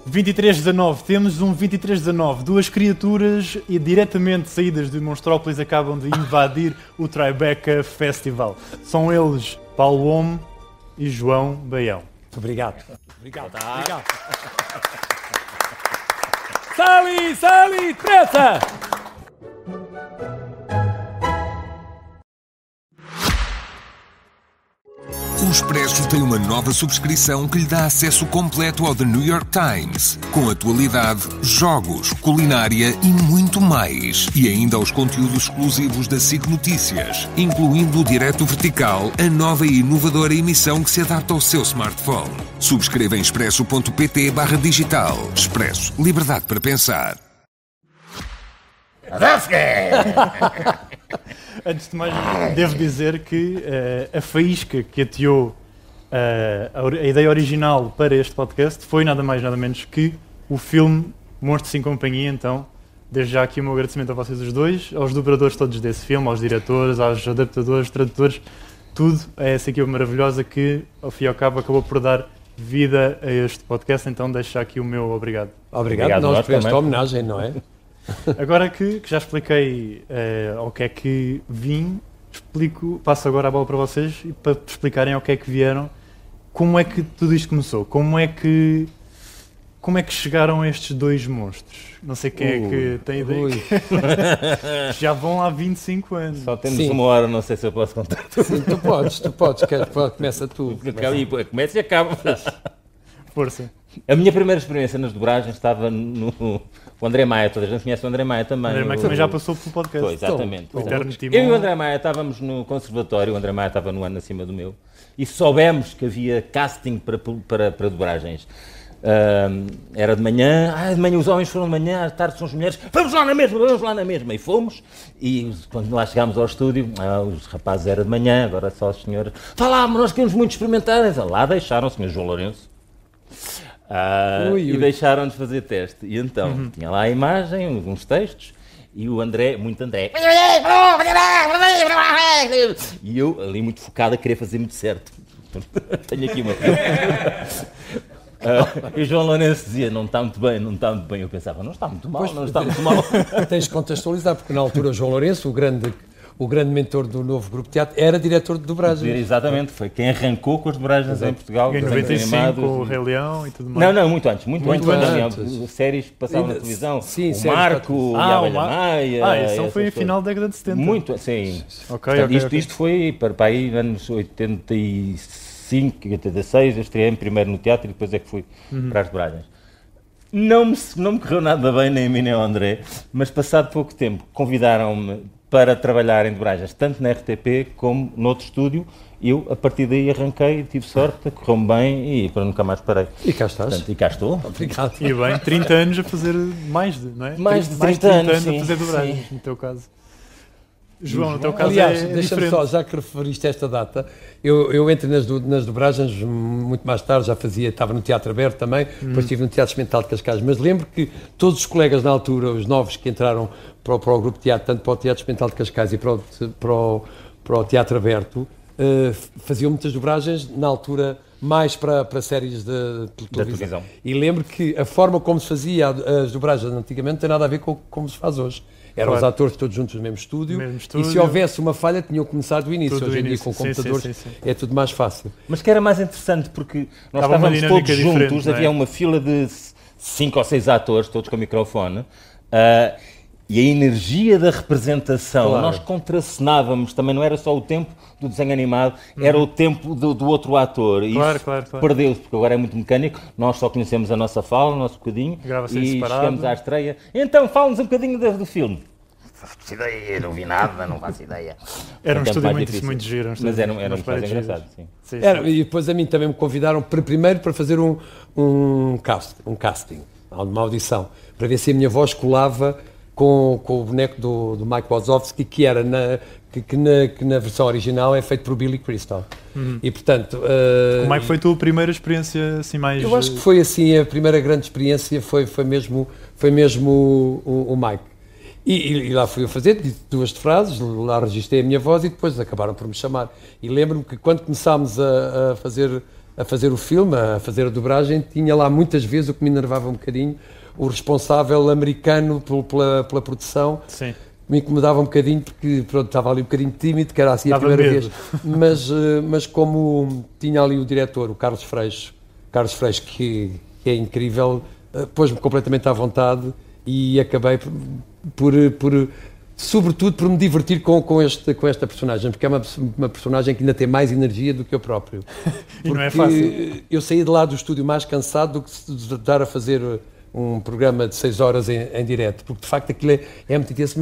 2319, temos um 2319. Duas criaturas e diretamente saídas de Monstrópolis acabam de invadir o Tribeca Festival. São eles Paulo Homme e João Baião. Obrigado. Obrigado. Sali, pressa! O Expresso tem uma nova subscrição que lhe dá acesso completo ao The New York Times, com atualidade, jogos, culinária e muito mais. E ainda aos conteúdos exclusivos da SIC Notícias, incluindo o Direto Vertical, a nova e inovadora emissão que se adapta ao seu smartphone. Subscreva em expresso.pt/digital. Expresso. Liberdade para pensar. Antes de mais, devo dizer que a faísca que ateou a ideia original para este podcast foi nada mais nada menos que o filme Monstros em Companhia. Então, desde já aqui o meu agradecimento a vocês os dois, aos dobradores todos desse filme, aos diretores, aos adaptadores, tradutores, tudo a essa equipa maravilhosa que, ao fim e ao cabo, acabou por dar vida a este podcast. Então, deixo já aqui o meu obrigado. Obrigado nós por esta homenagem, não é? Agora que já expliquei ao que é que vim, passo agora a bola para vocês e para explicarem ao que é que vieram, como é que tudo isto começou, como é que chegaram estes dois monstros. Não sei quem é que tem ideia. Já vão lá 25 anos. Só temos uma hora, não sei se eu posso contar tudo. Sim, tu podes, começa tu. Começa e acaba. Força. A minha primeira experiência nas dobragens estava no... O André Maia, toda a gente conhece o André Maia também. O André Maia também já passou pelo podcast. Foi, exatamente. Eu e o André Maia estávamos no conservatório, o André Maia estava no ano acima do meu, e soubemos que havia casting para dobragens. Era de manhã os homens foram de manhã, à tarde são as mulheres, vamos lá na mesma, e fomos, e quando lá chegámos ao estúdio, os rapazes eram de manhã, agora só os senhores, mas nós queremos muito experimentar, lá deixaram o senhor João Lourenço. E deixaram-nos fazer teste. E então, tinha lá a imagem, alguns textos, e o André, muito André. E eu, ali muito focado, a querer fazer muito certo. Tenho aqui uma. E o João Lourenço dizia, não está muito bem. Eu pensava, não está muito mal. Tens de contextualizar, porque na altura o João Lourenço, o grande mentor do novo grupo de teatro, era diretor de dobragens. Exatamente, foi quem arrancou com as dobragens em Portugal. Em 95, com o Rei Leão e tudo mais. Não, muito antes. As séries que passavam na televisão. Sim, o Marco, o Abelha Maia. Isso foi em final da década de 70. Muito, sim. Isto foi para aí anos 85, 86, eu estreiei primeiro no teatro e depois é que fui para as dobragens. Não me correu nada bem, nem a mim nem ao André, mas passado pouco tempo convidaram-me para trabalhar em dobragens, tanto na RTP como noutro estúdio. Eu, a partir daí, arranquei, tive sorte, correu-me bem e para nunca mais parei. E cá estás. Portanto, e cá estou. Obrigado. E bem, 30 anos a fazer não é? Mais de 30 anos, a fazer dobragens, no teu caso. João, no teu caso aliás, é deixa-me diferente. só, já que referiste esta data, eu entrei nas dobragens muito mais tarde, estava no Teatro Aberto também, depois estive no Teatro Experimental de Cascais, mas lembro que todos os colegas na altura, os novos que entraram para o grupo de teatro, tanto para o Teatro Experimental de Cascais e para o Teatro Aberto, faziam muitas dobragens, na altura mais para séries de televisão. E lembro que a forma como se fazia as dobragens antigamente não tem nada a ver com como se faz hoje. Eram os atores todos juntos no mesmo estúdio, e se houvesse uma falha tinham que começar do início. Hoje em dia com computadores sim. É tudo mais fácil. Mas que era mais interessante porque nós estávamos todos juntos, havia uma fila de 5 ou 6 atores, todos com microfone, e a energia da representação, nós contracenávamos, também não era só o tempo do desenho animado, era o tempo do outro ator. E claro. Perdeu-se, porque agora é muito mecânico, nós só conhecemos a nossa fala, o nosso bocadinho, e chegamos à estreia. Então, fala-nos um bocadinho do filme. Não faço ideia, não vi nada, não faço ideia. Era um estúdio muito giro. Mas era um estúdio engraçado, sim. E depois a mim também me convidaram primeiro para fazer um casting, uma audição, para ver se a minha voz colava com o boneco do Mike Wazowski, que na versão original é feito por Billy Crystal. E portanto... Como é que foi a tua primeira experiência assim mais... Eu acho que foi assim, a primeira grande experiência foi mesmo o Mike. E lá fui a fazer, disse 2 frases, lá registrei a minha voz e depois acabaram por me chamar. E lembro-me que quando começámos a fazer a fazer o filme, a fazer a dobragem, tinha lá muitas vezes, o que me enervava um bocadinho, o responsável americano pela produção. Sim. Me incomodava um bocadinho porque pronto, estava ali um bocadinho tímido, que era assim a primeira vez. Mas como tinha ali o diretor, o Carlos Freixo, que é incrível, pôs-me completamente à vontade e acabei sobretudo por me divertir com esta personagem, porque é uma personagem que ainda tem mais energia do que eu próprio. E não é fácil. Eu saí de lá do estúdio mais cansado do que de dar a fazer um programa de 6 horas em direto, porque de facto aquilo é muito intenso,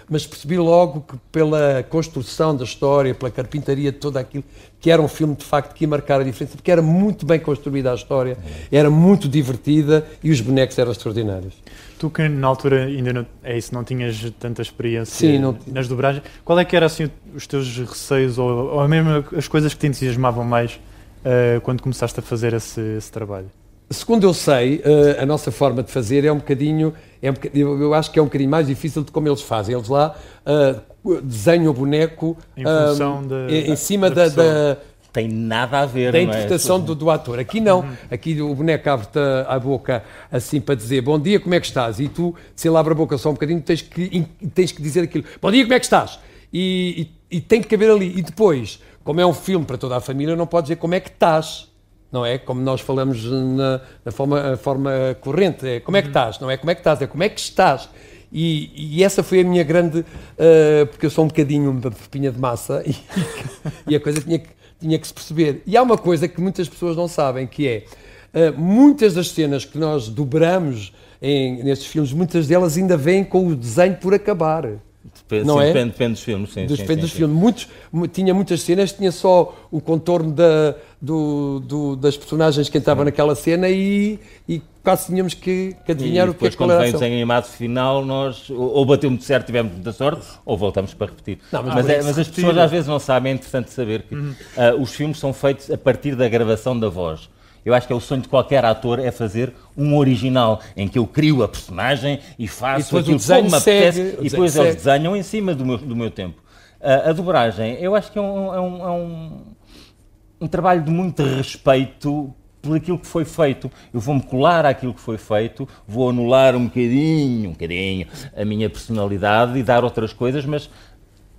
mas percebi logo que pela construção da história, pela carpintaria de tudo aquilo, que era um filme de facto que ia marcar a diferença, porque era muito bem construída a história, era muito divertida e os bonecos eram extraordinários. Tu que na altura ainda não tinhas tanta experiência. Sim, nas dobragens, qual é que eram assim, os teus receios ou mesmo as coisas que te entusiasmavam mais quando começaste a fazer esse trabalho? Segundo eu sei, a nossa forma de fazer é um bocadinho, eu acho que é um bocadinho mais difícil de como eles fazem. Eles lá desenham o boneco em cima da tem nada a ver, da interpretação do ator. Aqui não. Aqui o boneco abre-te a boca assim para dizer bom dia, como é que estás? E tu, se ele abre a boca só um bocadinho, tens que dizer aquilo. Bom dia, como é que estás? E tem que caber ali. E depois, como é um filme para toda a família, não pode dizer como é que estás. Não é? Como nós falamos na forma corrente. É como é que estás? Não é como é que estás, é como é que estás. E essa foi a minha grande... porque eu sou um bocadinho uma pepinha de massa e a coisa tinha que se perceber. E há uma coisa que muitas pessoas não sabem, que é muitas das cenas que nós dobramos nestes filmes, muitas delas ainda vêm com o desenho por acabar. Depende dos filmes. Depende dos filmes. Tinha muitas cenas, tinha só o contorno das personagens que entravam naquela cena e quase tínhamos que adivinhar o que é que quando vem o desenho animado final, nós ou bateu muito certo, tivemos muita sorte, ou voltamos para repetir. Mas as pessoas às vezes não sabem, é interessante saber que os filmes são feitos a partir da gravação da voz. Eu acho que é o sonho de qualquer ator, é fazer um original, em que eu crio a personagem e faço aquilo como me apetece, e depois eles desenham em cima do meu tempo. A dobragem, eu acho que é um trabalho de muito respeito por aquilo que foi feito. Eu vou-me colar àquilo que foi feito, vou anular um bocadinho a minha personalidade e dar outras coisas, mas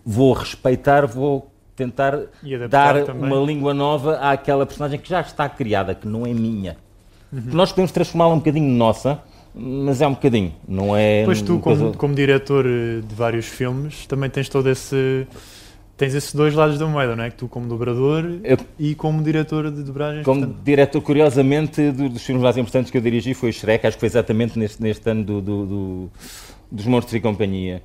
vou respeitar, vou tentar dar uma língua nova àquela personagem que já está criada, que não é minha. Nós podemos transformá-la um bocadinho nossa, mas é um bocadinho, não é... Pois tu, como diretor de vários filmes, também tens tens esses dois lados da moeda, não é? Que tu como dobrador e como diretor de dobragens. Como diretor, curiosamente, dos filmes mais importantes que eu dirigi foi o Shrek, acho que foi exatamente neste ano dos Monstros e Companhia.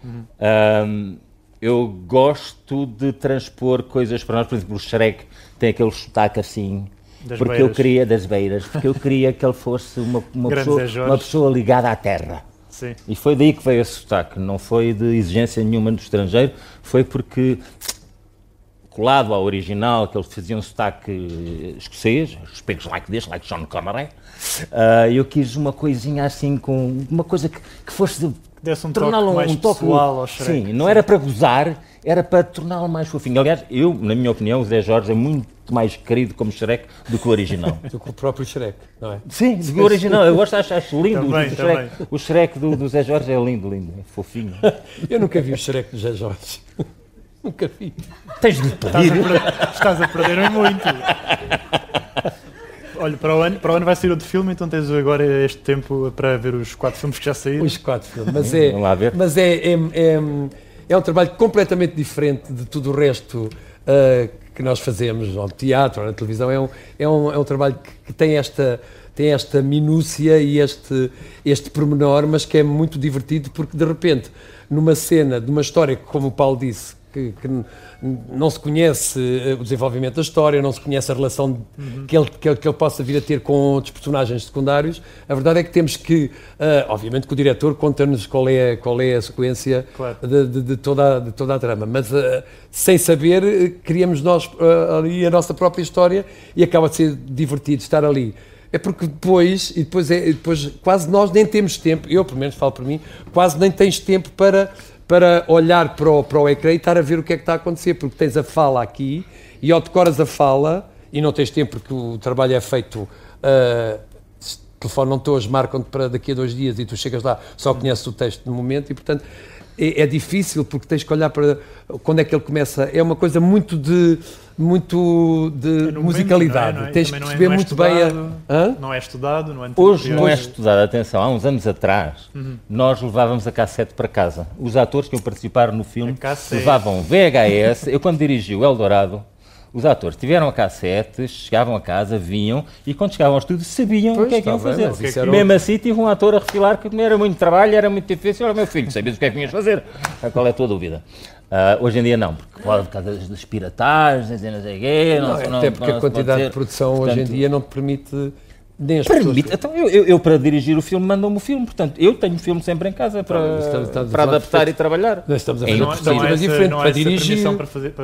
Eu gosto de transpor coisas para nós, por exemplo, o Shrek tem aquele sotaque assim, das beiras, porque eu queria que ele fosse uma pessoa ligada à terra. Sim. E foi daí que veio esse sotaque, não foi de exigência nenhuma do estrangeiro, foi porque, colado ao original, que eles faziam sotaque escocês, speaks like this, like Sean Connery, eu quis uma coisinha assim, com uma coisa que fosse... desse um toque mais pessoal ao Shrek. Sim, não era para gozar, era para torná-lo mais fofinho. Aliás, na minha opinião, o Zé Jorge é muito mais querido como Shrek do que o original. Do que o próprio Shrek, não é? Sim, do que o original. Eu gosto, acho lindo. O Shrek do Zé Jorge é lindo, é fofinho. Eu nunca vi o Shrek do Zé Jorge. Nunca vi. Tens de pedir. Estás a perder muito. Olha, para o ano vai sair outro filme, então tens agora este tempo para ver os 4 filmes que já saíram. Os 4 filmes, mas é um trabalho completamente diferente de tudo o resto que nós fazemos, ou no teatro, ou na televisão. É um trabalho que tem esta minúcia e este pormenor, mas que é muito divertido, porque de repente, numa cena de uma história que, como o Paulo disse, que não se conhece o desenvolvimento da história, não se conhece a relação que ele possa vir a ter com outros personagens secundários. A verdade é que temos que, obviamente que o diretor conta-nos qual é a sequência, claro, de toda a trama, mas sem saber, criamos nós ali a nossa própria história e acaba de ser divertido estar ali. É porque depois quase nós nem temos tempo, eu pelo menos falo por mim, quase nem tens tempo para olhar para o ecrã e estar a ver o que é que está a acontecer, porque tens a fala aqui e ou decoras a fala e não tens tempo porque o trabalho é feito, se telefonam-te hoje, marcam-te para daqui a 2 dias e tu chegas lá, só conheces o texto no momento e, portanto, é difícil porque tens que olhar para quando é que ele começa. É uma coisa muito de musicalidade. Não é? Tens que perceber muito bem Não é estudado, não é Hoje não é estudado, atenção, há uns anos atrás nós levávamos a cassete para casa. Os atores que iam participar no filme levavam VHS. Eu quando dirigi o Eldorado, os atores tiveram a cassete, chegavam a casa, vinham e quando chegavam ao estúdio sabiam o que é que iam fazer. Mesmo assim tive um ator a refilar que era muito trabalho, era muito difícil. Olha, meu filho, sabias o que é que vinhas fazer? Qual é a tua dúvida? Hoje em dia não, porque pode por causa das piratagens e não sei o quê. Até porque a quantidade de produção hoje em dia não te permite nem as permite. Então, eu para dirigir o filme mandam-me o filme, portanto, eu tenho o filme sempre em casa para adaptar e trabalhar. Nós estamos a fazer perspectivas diferentes para dirigir.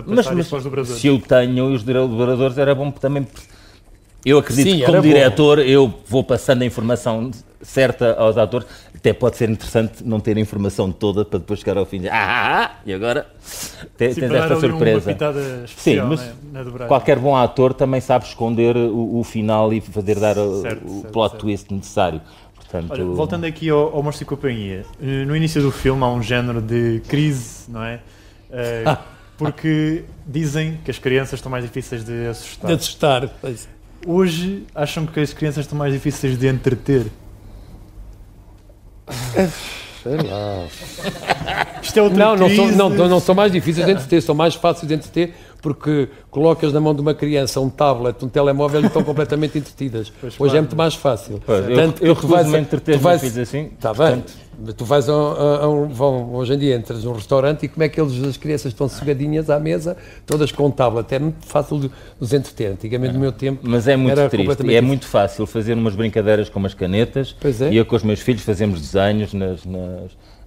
Mas se eu tenho os dobradores era bom também. Eu acredito que como diretor eu vou passando a informação certa aos atores. Até pode ser interessante não ter a informação toda para depois chegar ao fim e e agora tens esta surpresa. Sim, mas qualquer bom ator também sabe esconder o final e fazer dar o plot twist necessário. Portanto, olha, voltando aqui ao Monstro e Companhia, no início do filme há um género de crise, não é? Porque dizem que as crianças estão mais difíceis de assustar. Hoje acham que as crianças estão mais difíceis de entreter? Sei lá. Isto é outra crise. Não são mais difíceis de entreter, são mais fáceis de entreter porque colocas na mão de uma criança um tablet, um telemóvel e estão completamente entretidas. Hoje é muito mais fácil. Eu recuso-me a entreter meus filhos assim. Está bem. Tu vais hoje em dia entras num restaurante e como é que as crianças estão sossegadinhas à mesa, todas com um tablet. É muito fácil de os entreter. Antigamente, no meu tempo, mas é muito triste. É muito fácil fazer umas brincadeiras com umas canetas. E eu com os meus filhos fazemos desenhos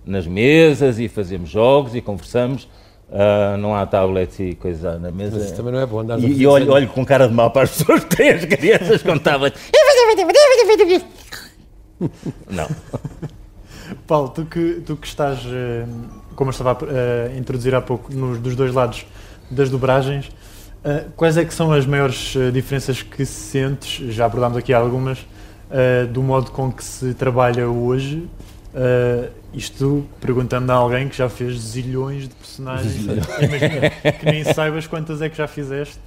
nas mesas e fazemos jogos e conversamos. Não há tablets e coisa na mesa. Mas isso também não é bom. E olho com cara de mal para as pessoas que têm as crianças com tablets. Não. Paulo, tu que estás, como eu estava a introduzir há pouco, dos dois lados das dobragens, quais é que são as maiores diferenças que sentes, já abordámos aqui algumas, do modo com que se trabalha hoje, isto perguntando a alguém que já fez zilhões de personagens, imagina que nem saibas quantas é que já fizeste.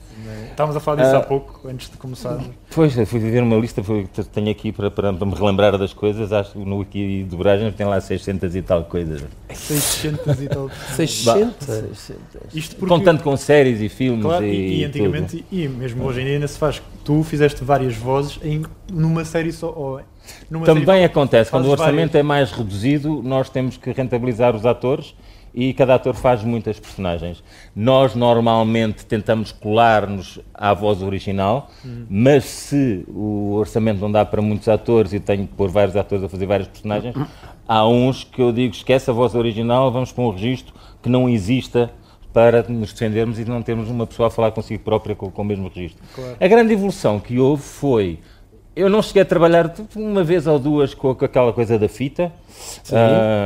Estávamos a falar disso há pouco, antes de começar. Pois, fui ver uma lista, tenho aqui para me relembrar das coisas, acho que no Wiki Dobragens tem lá 600 e tal coisas. 600 e tal. 600? Isto porque, contando com séries e filmes, claro, e antigamente, tudo. E mesmo hoje em dia ainda se faz, tu fizeste várias vozes numa série só. Também série acontece, quando o orçamento é mais reduzido, nós temos que rentabilizar os atores e cada ator faz muitas personagens. Nós normalmente tentamos colar-nos à voz original, mas se o orçamento não dá para muitos atores e tenho que pôr vários atores a fazer várias personagens, há uns que eu digo, esquece a voz original, vamos para um registro que não exista para nos defendermos e não termos uma pessoa a falar consigo própria com o mesmo registro. Claro. A grande evolução que houve foi... Eu não cheguei a trabalhar uma vez ou duas com aquela coisa da fita,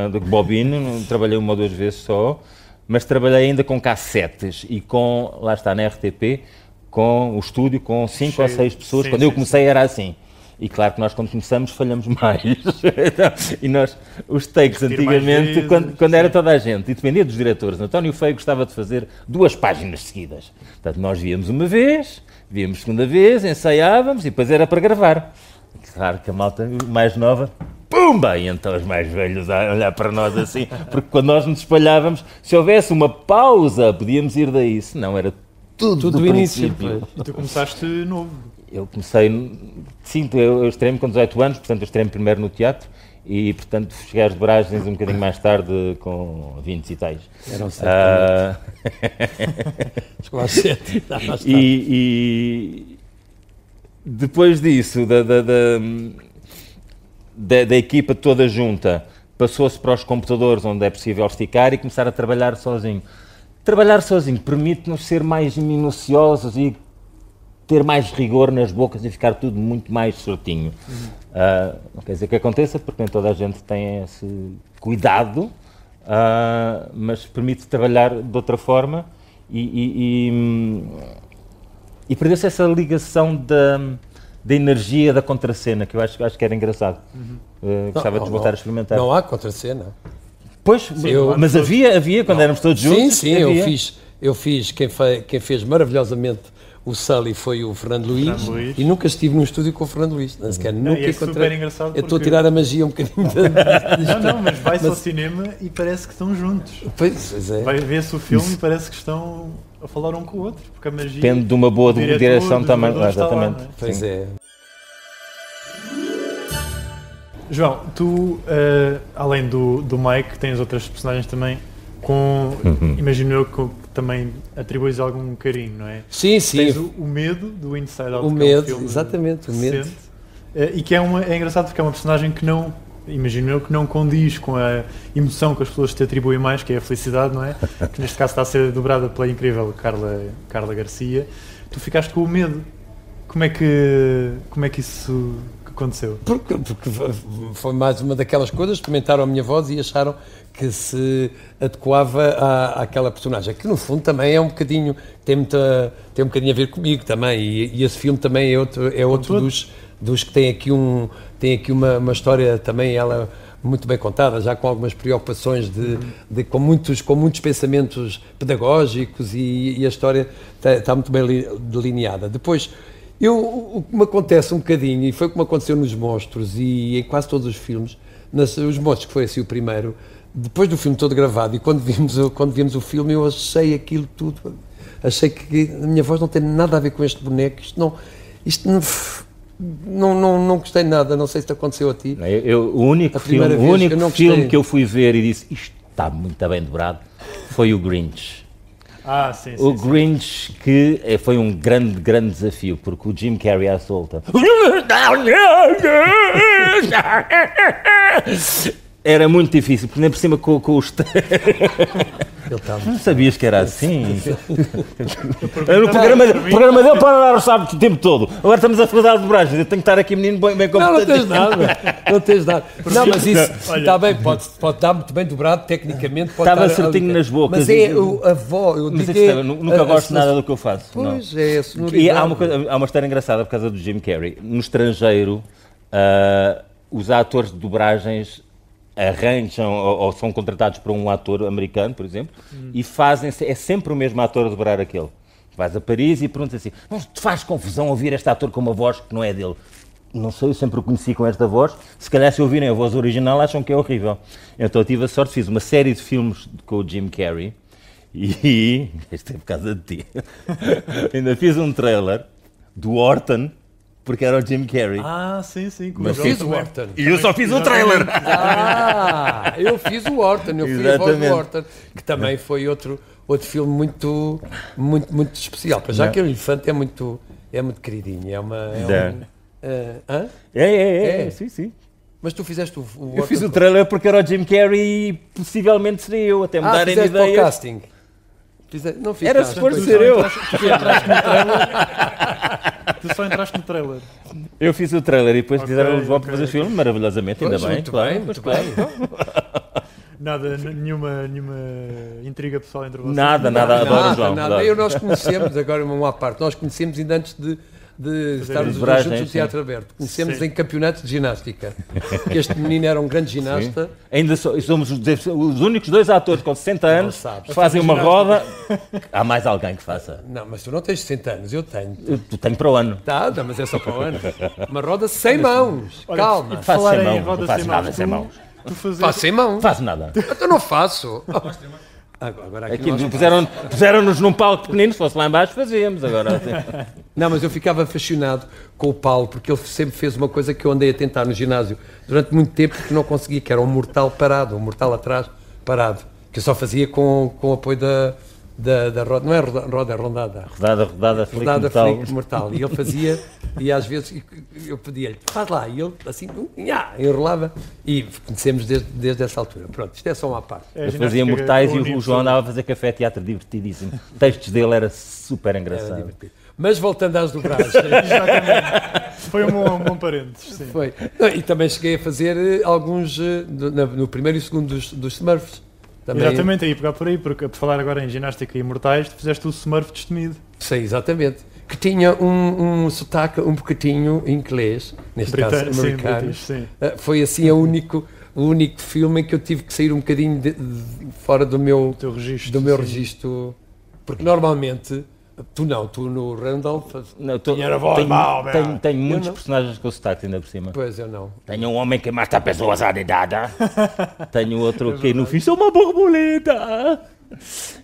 do bobine, trabalhei uma ou duas vezes só, mas trabalhei ainda com cassetes e com, lá está, na RTP, com o estúdio com 5 ou 6 pessoas. Quando eu comecei era assim. E claro que nós quando começamos falhamos mais. E nós, os takes antigamente, quando era toda a gente, e dependia dos diretores, António Feio gostava de fazer 2 páginas seguidas. Portanto, nós víamos uma vez... Víamos segunda vez, ensaiávamos e depois era para gravar. Claro que a malta mais nova, pumba! E então os mais velhos a olhar para nós assim, porque quando nós nos espalhávamos, se houvesse uma pausa, podíamos ir daí. Se não, era tudo do início. E tu começaste novo? Eu comecei, sim, eu estreei-me com 18 anos, portanto eu estreei-me primeiro no teatro. E, portanto, cheguei às dobragens um bocadinho mais tarde, com 20 e tais. Eram 7. Chegou às 7. E depois disso, da equipa toda junta, passou-se para os computadores, onde é possível esticar, e começar a trabalhar sozinho. Trabalhar sozinho permite-nos ser mais minuciosos e ter mais rigor nas bocas e ficar tudo muito mais certinho. Não quer dizer que aconteça, porque nem toda a gente tem esse cuidado, mas permite trabalhar de outra forma e E perdeu-se essa ligação da energia da contracena, que eu acho que era engraçado. Gostava de voltar a experimentar. Não há contracena. Pois, mas havia quando éramos todos juntos. Sim, eu fiz. Quem fez maravilhosamente o Sully foi o Fernando Luís, e nunca estive num estúdio com o Fernando Luís. Não sequer, nunca encontrei. Super engraçado. Eu estou a tirar a magia um bocadinho. Não, mas vai-se ao cinema e parece que estão juntos. Pois é. Vai ver-se o filme e parece que estão a falar um com o outro, porque a magia... Depende de uma boa direção também. Exatamente. Lá, pois é. João, tu, além do Mike, tens outras personagens também imagino eu que também atribuis algum carinho, não é? Sim. Tens o medo do Inside Out. O medo, exatamente, o medo. E que é engraçado porque é uma personagem que não, imagino eu, que não condiz com a emoção que as pessoas te atribuem mais, que é a felicidade, não é? Que neste caso está a ser dobrada pela incrível Carla Garcia. Tu ficaste com o medo. Como é que isso aconteceu? Porque foi mais uma daquelas coisas, experimentaram a minha voz e acharam que se adequava àquela personagem, que no fundo também é um bocadinho, tem um bocadinho a ver comigo também, e esse filme também é outro dos que tem aqui uma história também, ela muito bem contada, já com algumas preocupações com muitos pensamentos pedagógicos, e a história está muito bem delineada. Depois, o que me acontece um bocadinho, e foi o que me aconteceu nos Monstros e em quase todos os filmes, os Monstros, que foi assim o primeiro, depois do filme todo gravado, e quando vimos o filme, eu achei aquilo tudo, achei que a minha voz não tem nada a ver com este boneco, não gostei de nada, não sei se te aconteceu a ti. O único filme que eu fui ver e disse, isto está muito bem dobrado, foi o Grinch. Sim. O Grinch, que foi um grande desafio, porque o Jim Carrey à solta era muito difícil, porque nem por cima com os... Não sabias que era assim? O programa dele para dar o sábado o tempo todo. Agora estamos a falar de dobragens, eu tenho que estar aqui menino bem competente. Não tens nada. Não, mas isso está bem, pode estar muito bem dobrado, tecnicamente. Estava certinho nas bocas. Mas é a voz, eu digo... Nunca gosto nada do que eu faço. Pois é, e há uma história engraçada por causa do Jim Carrey. No estrangeiro, os atores de dobragens arranjam ou são contratados por um ator americano, por exemplo, e é sempre o mesmo ator a dobrar aquele. Vais a Paris e perguntas assim, não te faz confusão ouvir este ator com uma voz que não é dele? Não sei, eu sempre o conheci com esta voz, se calhar se ouvirem a voz original acham que é horrível. Então eu tive a sorte, fiz uma série de filmes com o Jim Carrey e, isto é por causa de ti, ainda fiz um trailer do Orton, porque era o Jim Carrey. Sim. Mas fiz o Orton. E eu só fiz um trailer. Eu fiz o Orton, eu fiz a voz do Orton, que também foi outro filme muito especial. Para já que o elefante é muito queridinho, sim. Mas tu fizeste o Orton? Eu fiz o trailer porque era o Jim Carrey e possivelmente seria eu, até me darem ideias. Para o casting? Não fiz era suposto ser eu. Tu só entraste no trailer. Eu fiz o trailer e depois fizeram os votos para fazer o filme, maravilhosamente, ainda bem. Muito bem. Nada, nenhuma intriga pessoal entre vocês? Nada, adoro o João. Nós conhecemos, agora uma à parte, nós conhecemos ainda antes de estarmos juntos no Teatro Aberto. Conhecemos em campeonatos de ginástica. Que este menino era um grande ginasta. Sim. Ainda somos os únicos dois atores com 60 anos que fazem uma roda. Há mais alguém que faça. Não, mas tu não tens 60 anos, eu tenho. Tu tenho para o ano. Não, mas é só para o ano. Uma roda sem mãos. Calma. Faço sem mãos. Não faço nada sem mãos. Faço sem mãos? Faço nada. Eu não faço. Agora aqui puseram-nos num palco pequenino, se fosse lá em baixo fazíamos agora. Não, mas eu ficava fascinado com o Paulo, porque ele sempre fez uma coisa que eu andei a tentar no ginásio durante muito tempo que não conseguia, que era um mortal parado, um mortal atrás parado, que eu só fazia com o apoio da roda, não é roda, é rondada. Rodada flick mortal. E ele fazia, e às vezes eu pedia-lhe, faz lá, e ele assim, enrolava, e conhecemos desde essa altura. Pronto, isto é só uma parte. Eu fazia mortais e o João andava a fazer café teatro, divertidíssimo. Textos dele era super engraçado. Mas voltando às dobragens. Foi um bom parênteses. Sim. Foi. E também cheguei a fazer alguns, no primeiro e segundo dos Smurfs. Também... Exatamente, aí pegar por aí, porque por falar agora em ginástica e mortais, tu fizeste o Smurf destemido. Sim, exatamente. que tinha um sotaque um bocadinho inglês, neste caso americano. Sim. Foi assim o único filme em que eu tive que sair um bocadinho fora do meu registro, porque normalmente tu no Randolph tenho muitos personagens com sotaque ainda por cima. Pois, eu não. Tenho um homem que mata pessoas à dedada. Tenho outro que no fim sou uma borboleta.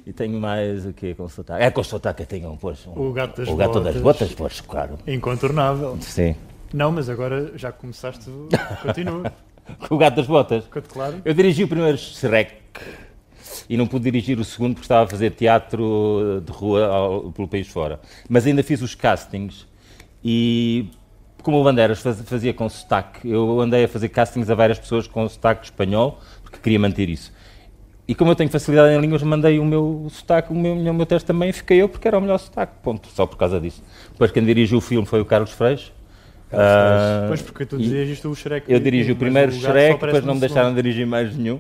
E tenho mais o que com sotaque? É com sotaque que tenho, pois. O gato das botas, pois, claro. Incontornável. Sim. Não, mas agora já começaste, continua. Com o gato das botas? Claro. Eu dirigi o primeiro Shrek e não pude dirigir o segundo porque estava a fazer teatro de rua pelo país fora. Mas ainda fiz os castings e, como o Bandeiras fazia com sotaque, eu andei a fazer castings a várias pessoas com sotaque espanhol, porque queria manter isso. E como eu tenho facilidade em línguas, mandei o meu sotaque, o meu teste também, e fiquei eu porque era o melhor sotaque, ponto, só por causa disso. Depois quem dirigiu o filme foi o Carlos Freixo. Pois, porque tu dirigiste o Shrek. Eu dirigi o primeiro Shrek, depois não me deixaram dirigir mais nenhum.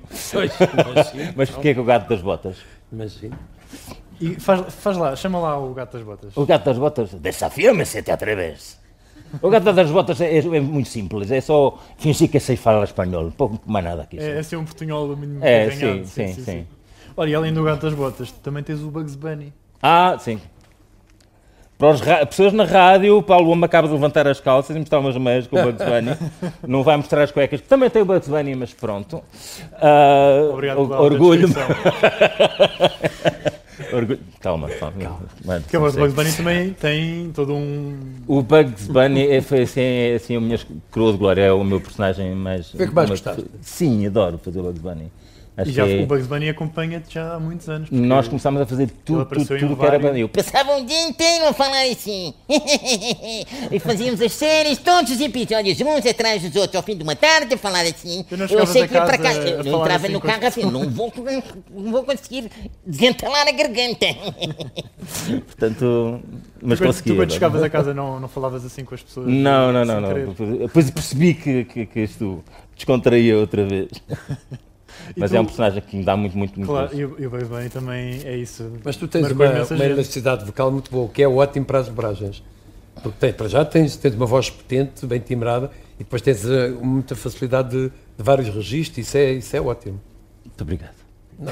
Mas fiquei com o Gato das Botas. Imagino. E faz lá, chama lá o Gato das Botas. O Gato das Botas, desafia-me se te atreves. O Gato das Botas é muito simples, é só fingir que sei falar espanhol, pouco mais nada aqui. É assim um portunhol mínimo. Sim. Olha, e além do Gato das Botas, também tens o Bugs Bunny. Sim. Para as pessoas na rádio, o Paulo Lomba acaba de levantar as calças e mostrar umas meias com o Bugs Bunny. Não vai mostrar as cuecas, que também tem o Bugs Bunny, mas pronto. Obrigado pela orgulho-me. Calma. Porque o Bugs Bunny também tem todo um... O Bugs Bunny foi assim a minha coroa de glória, é o meu personagem mais... Foi o que mais gostaste? Sim, adoro fazer o Bugs Bunny. O Bugs Bunny acompanha-te já há muitos anos. Nós começámos a fazer tudo que era Bunny. Eu passava um dia inteiro a falar assim. E fazíamos as séries, todos os episódios, uns atrás dos outros, ao fim de uma tarde, a falar assim. Eu sei que ia para casa. Eu entrava no carro assim, não vou conseguir desentalar a garganta. Portanto, mas consegui. Tu quando chegavas a casa não falavas assim com as pessoas? Não. Depois percebi que isto descontraía outra vez. Mas é um personagem que me dá muito claro, e o Bugs Bunny também é isso. Mas tu tens uma elasticidade vocal muito boa, que é ótimo para as dobragens. Porque para já tens uma voz potente, bem timbrada, e depois tens muita facilidade de vários registros, isso é ótimo. Muito obrigado. Não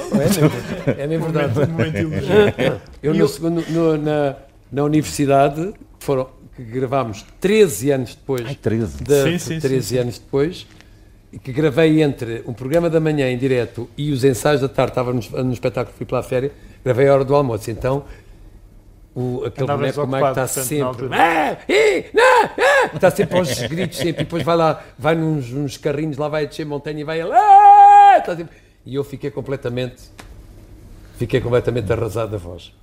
é nem verdade. Eu na universidade, que gravámos 13 anos depois. 13 anos depois. E que gravei entre um programa da manhã em direto e os ensaios da tarde, estava no espetáculo, fui pela férias, gravei a hora do almoço, então aquele boneco Mike está sempre está sempre aos gritos, sempre, e depois vai nos carrinhos, lá vai a descer montanha e vai ele, e eu fiquei completamente arrasado da voz.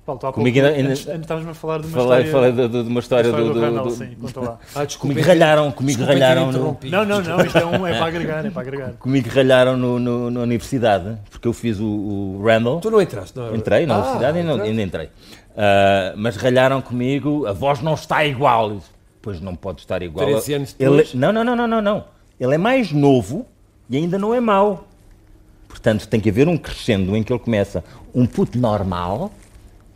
Paulo, antes estavas-me a falar de uma história... Falei de uma história do Randall, sim, conta lá. Comigo ralharam Não, isto é para agregar. Comigo ralharam na universidade, porque eu fiz o Randall. Tu não entraste, não é? Entrei na universidade e ainda entrei. Mas ralharam comigo, a voz não está igual. Pois não pode estar igual. 13 anos depois? Não. Ele é mais novo e ainda não é mau. Portanto, tem que haver um crescendo em que ele começa um puto normal...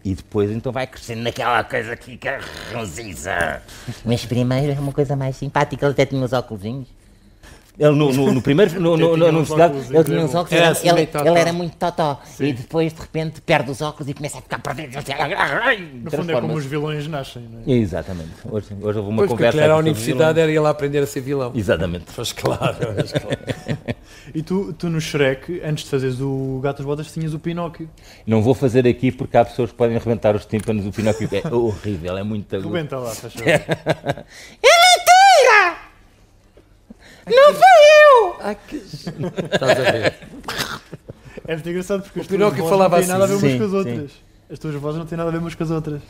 E depois então vai crescendo naquela coisa que fica ranzinza. Mas primeiro é uma coisa mais simpática, ele até tinha uns óculosinhos. Ele no primeiro, na universidade, ele tinha uns óculos, ele era muito totó. Sim. E depois de repente perde os óculos e começa a ficar perdido. No fundo é como os vilões nascem, não é? Exatamente. Hoje houve uma conversa. Porque ele era a universidade, era ir lá aprender a ser vilão. Exatamente. Mas claro. E tu no Shrek, antes de fazeres o Gato das Botas, tinhas o Pinóquio. Não vou fazer aqui porque há pessoas que podem arrebentar os tímpanos. O Pinóquio é horrível, é muito... Rebenta lá, faz favor. É mentira! Não fui eu! Estás a ver? É muito engraçado porque o Pinóquio falava assim. Não têm nada a ver umas com as outras. As tuas vozes não têm nada a ver umas com as outras.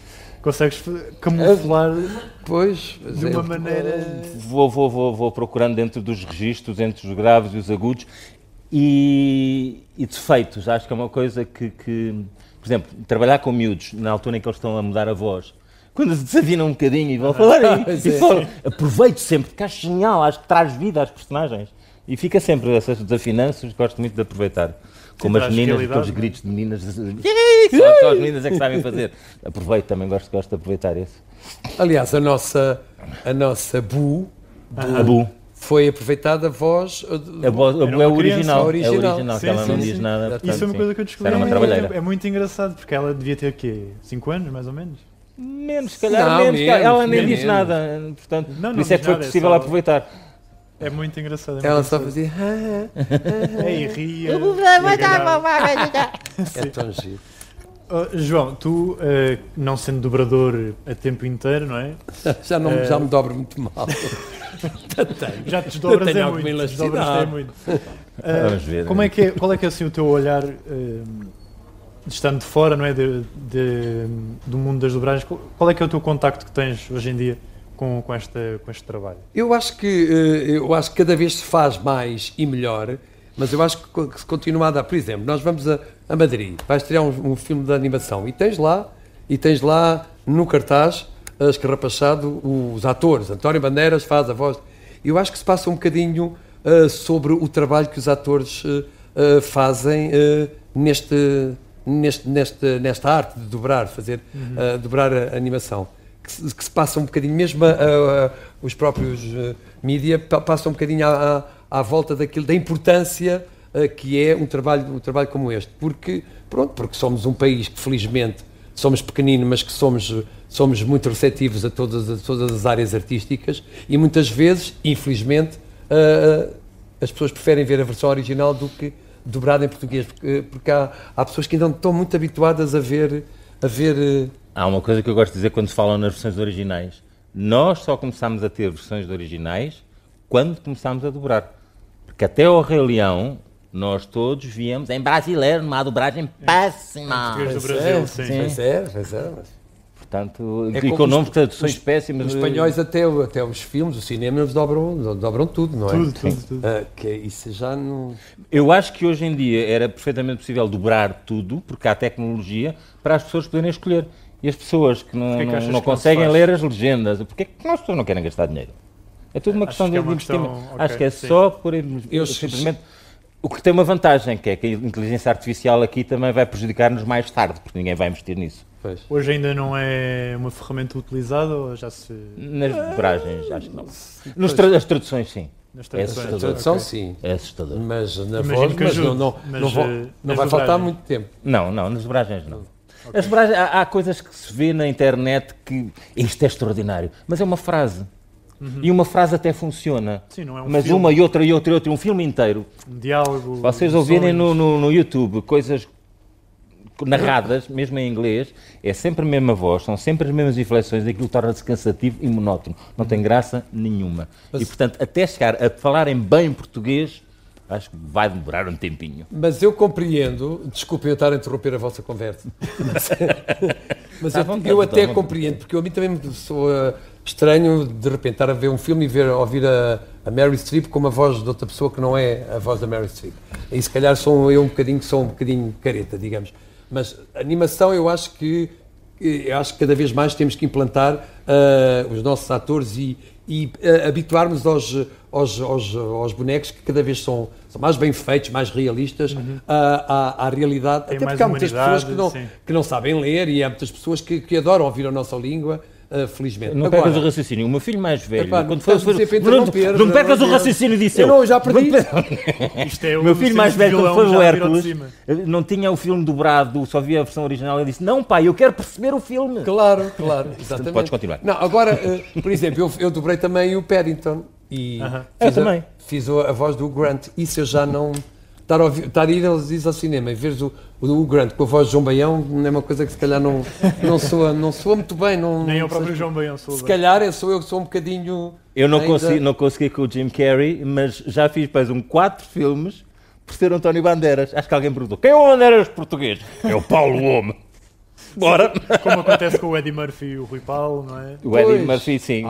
Consegues camuflar de uma maneira... Vou procurando dentro dos registros, entre os graves e os agudos, e defeitos. Acho que é uma coisa que, por exemplo, trabalhar com miúdos, na altura em que eles estão a mudar a voz, quando se desafinam um bocadinho e vão falar aí, aproveito sempre, porque acho genial, acho que traz vida às personagens. E fica sempre essas desafinanças, gosto muito de aproveitar. Como as meninas, aqueles gritos de meninas. Só as meninas é que sabem fazer. Aproveito, também gosto de aproveitar esse. Aliás, a nossa Bu foi aproveitada a voz. A Bu é o original. É o original, que ela não diz nada. Portanto, isso é uma coisa que eu descobri. É muito engraçado, porque ela devia ter, 5 anos, mais ou menos? Menos, se calhar, menos. Ela nem diz nada. Portanto, por isso é que foi possível aproveitar. É muito engraçado. Ela só fazia. E ria. É tão giro. João, tu, não sendo dobrador a tempo inteiro, não é? Já me dobro muito mal. Já te desdobras muito. Vamos ver. Qual é que é assim o teu olhar, estando de fora, não é, do mundo das dobragens? Qual é que é o teu contacto que tens hoje em dia com este trabalho? Eu acho que cada vez se faz mais e melhor, mas eu acho que se continua a dar. Por exemplo, nós vamos a Madrid, vai estrear um filme de animação e tens lá no cartaz, escarrapachado, os atores. António Bandeiras faz a voz. Eu acho que se passa um bocadinho sobre o trabalho que os atores fazem nesta arte de dobrar, dobrar a animação. Que se passa um bocadinho, mesmo os próprios mídia passam um bocadinho à volta daquilo, da importância que é um trabalho como este, porque somos um país que felizmente somos pequenino, mas que somos muito receptivos a todas as áreas artísticas e muitas vezes, infelizmente, as pessoas preferem ver a versão original do que dobrada em português, porque há pessoas que ainda não estão muito habituadas a ver. Há uma coisa que eu gosto de dizer quando se falam nas versões originais. Nós só começámos a ter versões originais quando começámos a dobrar. Porque até ao Rei Leão, nós todos víamos em brasileiro, numa dobragem péssima. Português do Brasil, sim. Pois é. Portanto, e com nomes de traduções péssimas. Os espanhóis até os filmes, o cinema, eles dobram tudo, não é? Tudo. Que isso já não... Eu acho que hoje em dia era perfeitamente possível dobrar tudo, porque há tecnologia, para as pessoas poderem escolher. E as pessoas que não conseguem ler as legendas, porque é que as pessoas não querem gastar dinheiro? É tudo uma questão de investimento. Acho que é só por simplesmente... O que tem uma vantagem, que é que a inteligência artificial aqui também vai prejudicar-nos mais tarde, porque ninguém vai investir nisso. Pois. Hoje ainda não é uma ferramenta utilizada ou já se... Nas dobragens, acho que não. As traduções, sim. É assustador. A tradução, sim. É assustador. Mas na voz, não vai faltar muito tempo. Não, nas dobragens não. Okay. As dobragens, há coisas que se vê na internet que isto é extraordinário, mas é uma frase. E uma frase até funciona. Sim, não é um mas filme. Uma e outra, um filme inteiro. Um diálogo. Se vocês ouvirem no YouTube coisas narradas, mesmo em inglês, é sempre a mesma voz, são sempre as mesmas inflexões, aquilo torna-se cansativo e monótono. Não tem graça nenhuma. E, portanto, até chegar a falarem bem português, acho que vai demorar um tempinho. Mas eu compreendo, desculpem eu estar a interromper a vossa conversa, mas eu até compreendo, porque eu a mim também sou estranho de repente estar a ver um filme e ouvir a Meryl Streep com uma voz de outra pessoa que não é a voz da Meryl Streep. E se calhar sou um bocadinho careta, digamos. Mas a animação eu acho que cada vez mais temos que implantar os nossos atores e habituarmos aos bonecos que cada vez são mais bem feitos, mais realistas à realidade. Até porque há muitas pessoas que não sabem ler e há muitas pessoas que adoram ouvir a nossa língua. Felizmente. Não percas o raciocínio. O meu filho mais velho, quando foi não percas o raciocínio, disse eu. Já perdi. O meu filho mais velho, quando foi o Hércules, não tinha o filme dobrado, só via a versão original. Ele disse: não, pai, eu quero perceber o filme. Claro, exatamente. Podes continuar. Não, agora, por exemplo, eu dobrei também o Paddington e fiz a voz do Grant. Isso eu já não. Estar a ir ao cinema e veres o Grant com a voz de João Baião não é uma coisa que se calhar não soa muito bem. Nem o próprio João Baião soa bem. Se calhar eu sou um bocadinho... Eu não consegui com o Jim Carrey, mas já fiz 4 filmes por ser António Bandeiras. Acho que alguém perguntou: quem é o Bandeiras português? É o Paulo Homem. Bora! Como acontece com o Eddie Murphy e o Rui Paulo, não é? O Eddie Murphy, sim.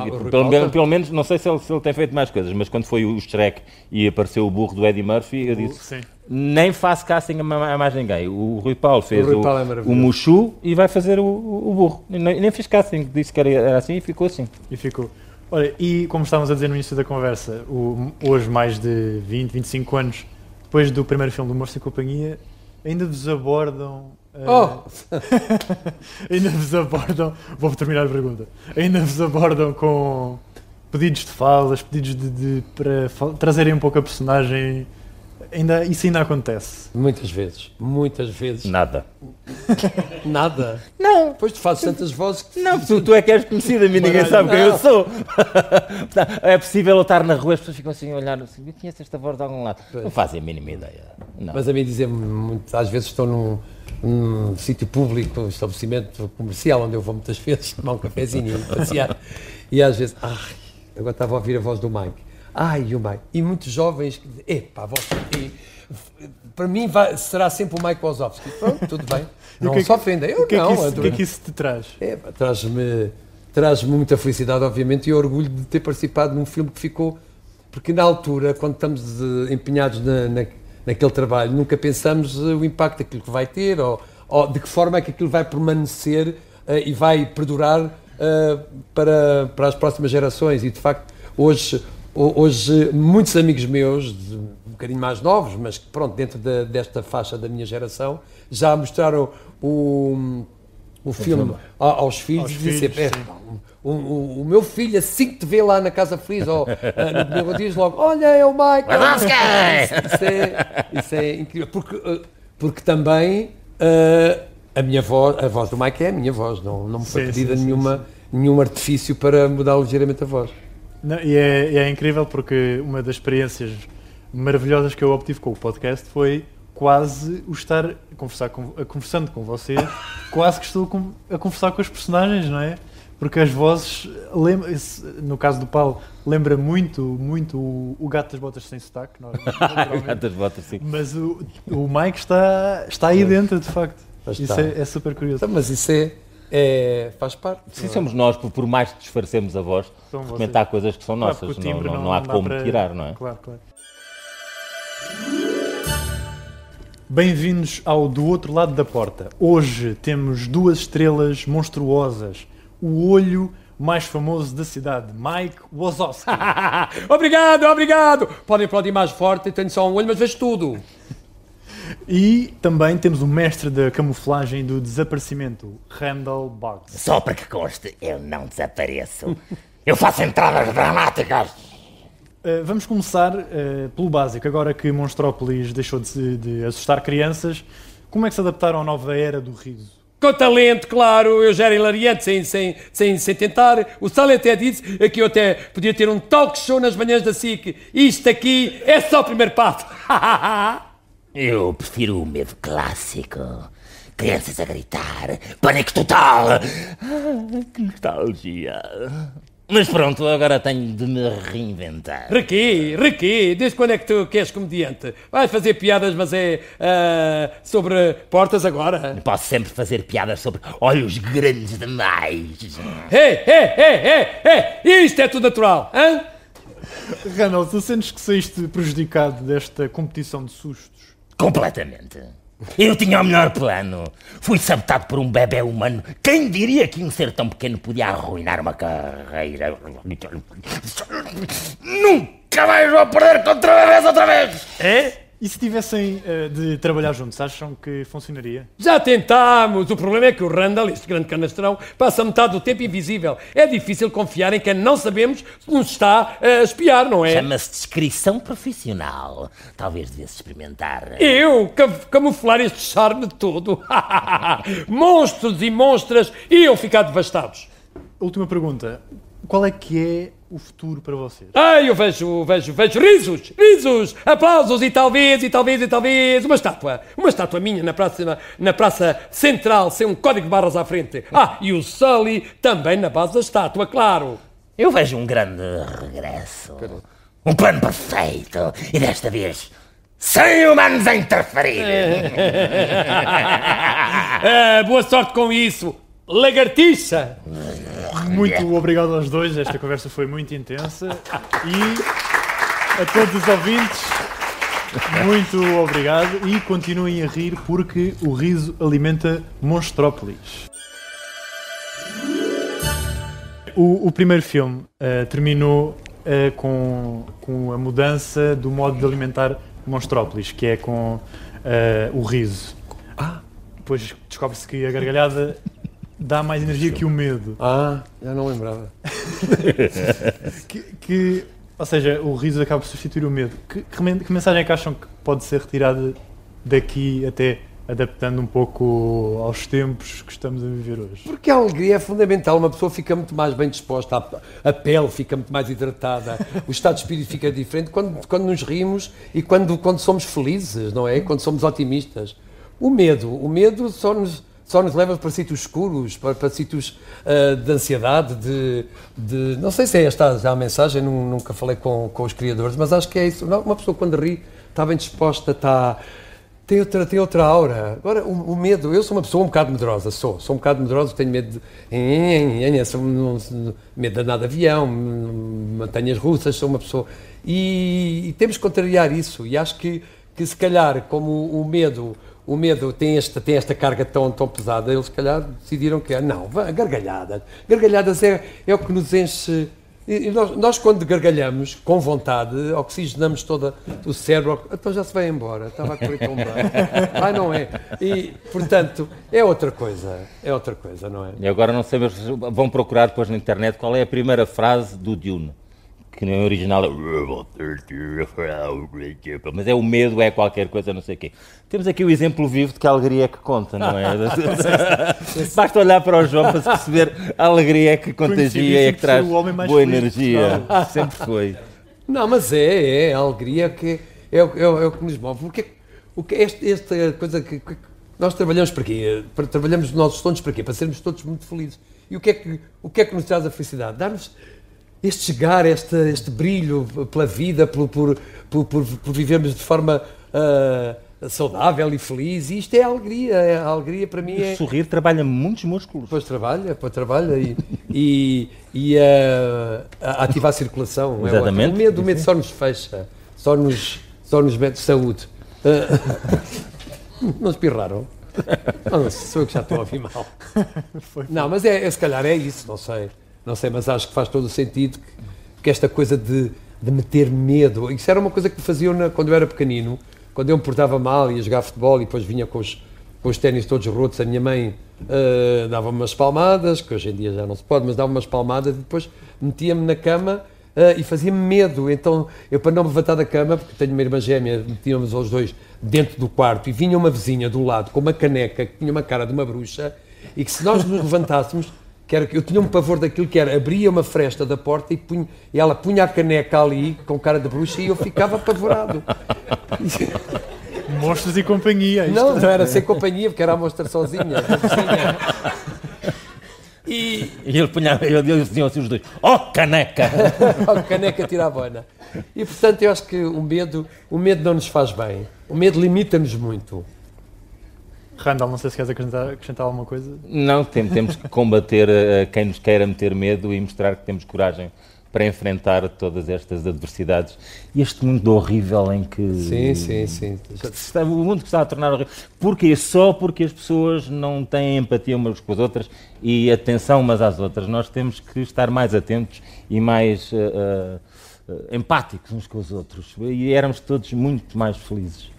Pelo menos, não sei se ele tem feito mais coisas, mas quando foi o Shrek e apareceu o burro do Eddie Murphy, eu disse: nem faço casting a mais ninguém. O Rui Paulo fez o Mushu e vai fazer o burro. Nem fiz casting, disse que era assim e ficou assim. E ficou. Olha, e como estávamos a dizer no início da conversa, hoje mais de 20, 25 anos depois do primeiro filme do Morse e Companhia, ainda vos abordam... Oh! ainda vos abordam... Vou terminar a pergunta. Ainda vos abordam com pedidos de falas, pedidos para trazerem um pouco a personagem... Isso ainda acontece? Muitas vezes. Nada. Nada? Não. Pois tu fazes tantas vozes que... Não, tu é que és conhecido, a mim ninguém sabe quem eu sou. É possível eu estar na rua e as pessoas ficam assim a olhar assim, eu conheço esta voz de algum lado. Não fazem a mínima ideia. Não. Mas a mim dizem-me, às vezes estou num sítio público, um estabelecimento comercial, onde eu vou muitas vezes tomar um cafezinho e passear, e às vezes, agora estava a ouvir a voz do Mike. O Mike. E muitos jovens que dizem, a voz para mim será sempre o Mike Wazowski. Pronto, tudo bem. Não se ofendem. O que é que isso te traz? Traz-me muita felicidade, obviamente, e orgulho de ter participado num filme que ficou... Porque na altura, quando estamos empenhados naquele trabalho, nunca pensamos o impacto daquilo que vai ter ou de que forma é que aquilo vai permanecer e vai perdurar para as próximas gerações. E, de facto, hoje muitos amigos meus, um bocadinho mais novos, mas que, pronto, dentro desta faixa da minha geração, já mostraram o filme aos filhos e dizem o meu filho, assim que te vê lá na Casa Feliz, ou diz logo, olha, é o Mike. Isso é incrível, porque também a voz do Mike é a minha voz, não me foi pedida nenhum artifício para mudar ligeiramente a voz. Não, e é incrível porque uma das experiências maravilhosas que eu obtive com o podcast foi quase o estar conversando com vocês, quase que estou a conversar com os personagens, não é? Porque as vozes, no caso do Paulo, lembra muito o Gato das Botas sem sotaque. O Gato das Botas, sim. Mas o Mike está aí dentro, de facto. Isso é super curioso. Então, mas isso faz parte. Sim, somos nós, por mais que disfarcemos a voz, comentar coisas que são nossas, não há como tirar, não é? Claro. Bem-vindos ao Do Outro Lado da Porta. Hoje temos duas estrelas monstruosas. O olho mais famoso da cidade, Mike Wazowski. Obrigado! Podem aplaudir mais forte, tenho só um olho, mas vejo tudo. E também temos o mestre da camuflagem e do desaparecimento, Randall Boggs. Só para que conste, eu não desapareço. Eu faço entradas dramáticas. Vamos começar pelo básico. Agora que Monstrópolis deixou de assustar crianças, como é que se adaptaram à nova era do riso? Com talento, claro, eu já era hilariante sem tentar. O Sally até disse que eu até podia ter um talk show nas manhãs da SIC. Isto aqui é só o primeiro passo. Eu prefiro o medo clássico. Crianças a gritar, pânico total. Que nostalgia. Mas pronto, agora tenho de me reinventar. Requi, desde quando é que tu queres comediante? Vais fazer piadas, mas sobre portas agora? Posso sempre fazer piadas sobre olhos grandes demais. Isto é tudo natural, hã? Randall, tu sentes que saíste prejudicado desta competição de sustos? Completamente. Eu tinha o melhor plano. Fui sabotado por um bebé humano. Quem diria que um ser tão pequeno podia arruinar uma carreira? Nunca mais vou perder contra bebés outra vez! É? E se tivessem de trabalhar juntos, acham que funcionaria? Já tentámos. O problema é que o Randall, este grande canastrão, passa metade do tempo invisível. É difícil confiar em quem não sabemos se nos está a espiar, não é? Chama-se descrição profissional. Talvez devesse experimentar. Eu? Camuflar este charme todo? Monstros e monstras iam ficar devastados. Última pergunta. Qual é que é o futuro para vocês? Eu vejo risos, aplausos e talvez uma estátua minha na praça central, sem um código de barras à frente. E o Sully também na base da estátua, claro. Eu vejo um grande regresso, um plano perfeito e desta vez sem humanos a interferir. Boa sorte com isso, lagartixa. Muito obrigado aos dois, esta conversa foi muito intensa e a todos os ouvintes, muito obrigado e continuem a rir porque o riso alimenta Monstrópolis. O primeiro filme terminou com a mudança do modo de alimentar Monstrópolis, que é com o riso. Depois descobre-se que a gargalhada dá mais energia que o medo. Já não lembrava. Ou seja, o riso acaba por substituir o medo. Que mensagem é que acham que pode ser retirada daqui, até adaptando um pouco aos tempos que estamos a viver hoje? Porque a alegria é fundamental, uma pessoa fica muito mais bem disposta, a pele fica muito mais hidratada, o estado de espírito fica diferente quando nos rimos e quando somos felizes, não é? Quando somos otimistas. O medo só nos leva para sítios escuros, para sítios de ansiedade, de... Não sei se é esta a mensagem, nunca falei com os criadores, mas acho que é isso. Uma pessoa quando ri está bem disposta, tem outra aura. Agora, o medo, eu sou uma pessoa um bocado medrosa, sou um bocado medrosa, tenho medo medo de andar de avião, montanhas russas, sou uma pessoa... E temos que contrariar isso, e acho que se calhar, como o medo tem esta carga tão pesada, eles se calhar decidiram que gargalhadas. Gargalhadas é o que nos enche. E nós quando gargalhamos com vontade, oxigenamos todo o cérebro, então já se vai embora, estava a correr tão bem. Não é? E, portanto, é outra coisa, não é? E agora não sei, mas vão procurar depois na internet qual é a primeira frase do Dune. Que no original é... Mas é o medo, é qualquer coisa, não sei o quê. Temos aqui o exemplo vivo de que a alegria é que conta, não é? Basta olhar para o João para se perceber a alegria é que contagia e é que traz boa energia. Sempre foi. Não, mas a alegria que é o que nos move. Porque esta coisa que nós trabalhamos para quê? Trabalhamos os nossos sonhos para quê? Para sermos todos muito felizes. E o que é que nos traz a felicidade? Dar-nos este chegar, este brilho pela vida, por vivermos de forma saudável e feliz, e isto é a alegria. A alegria para mim é... Sorrir trabalha muitos músculos. Pois trabalha e a ativar a circulação. Exatamente. O medo só nos fecha, só nos mete saúde. Não espirraram? Não, sou eu que já estou a ouvir mal. Não, mas se calhar é isso, não sei, mas acho que faz todo o sentido que esta coisa de meter medo, isso era uma coisa que faziam quando eu era pequenino, quando eu me portava mal, ia jogar futebol e depois vinha com os ténis todos rotos, a minha mãe dava-me umas palmadas, que hoje em dia já não se pode, mas dava-me umas palmadas e depois metia-me na cama e fazia-me medo. Então eu, para não me levantar da cama, porque tenho uma irmã gêmea, metíamos os dois dentro do quarto e vinha uma vizinha do lado com uma caneca que tinha uma cara de uma bruxa e que se nós nos levantássemos, eu tinha um pavor daquilo que era, abria uma fresta da porta e ela punha a caneca ali com cara de bruxa e eu ficava apavorado. Monstros e companhia. Não era sem companhia, porque era a mostra sozinha. E ele diziam assim os dois, caneca! Caneca tira a boina. E portanto eu acho que o medo não nos faz bem. O medo limita-nos muito. Randall, não sei se queres acrescentar alguma coisa. Não, temos que combater quem nos queira meter medo e mostrar que temos coragem para enfrentar todas estas adversidades e este mundo horrível em que... Sim. O mundo que está a tornar horrível. Porquê? Só porque as pessoas não têm empatia umas com as outras e atenção umas às outras. Nós temos que estar mais atentos e mais empáticos uns com os outros. E éramos todos muito mais felizes.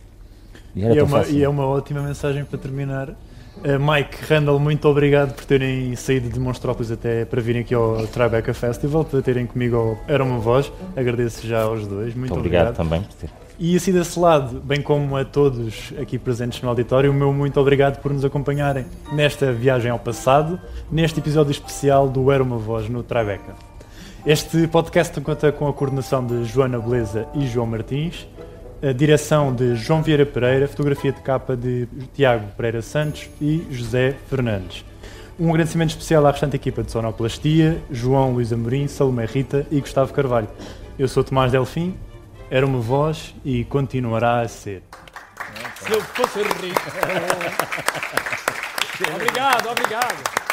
E é uma ótima mensagem para terminar. Mike, Randall, muito obrigado por terem saído de Monstrópolis até para virem aqui ao Tribeca Festival, para terem comigo Era Uma Voz. Agradeço já aos dois. Muito obrigado também por ter. E assim desse lado, bem como a todos aqui presentes no auditório, o meu muito obrigado por nos acompanharem nesta viagem ao passado, neste episódio especial do Era Uma Voz no Tribeca. Este podcast conta com a coordenação de Joana Beleza e João Martins, a direção de João Vieira Pereira, fotografia de capa de Tiago Pereira Santos e José Fernandes. Um agradecimento especial à restante equipa de Sonoplastia, João Luís Amorim, Salomé Rita e Gustavo Carvalho. Eu sou Tomás Delfim, Era Uma Voz e continuará a ser. Se eu fosse rico. Obrigado.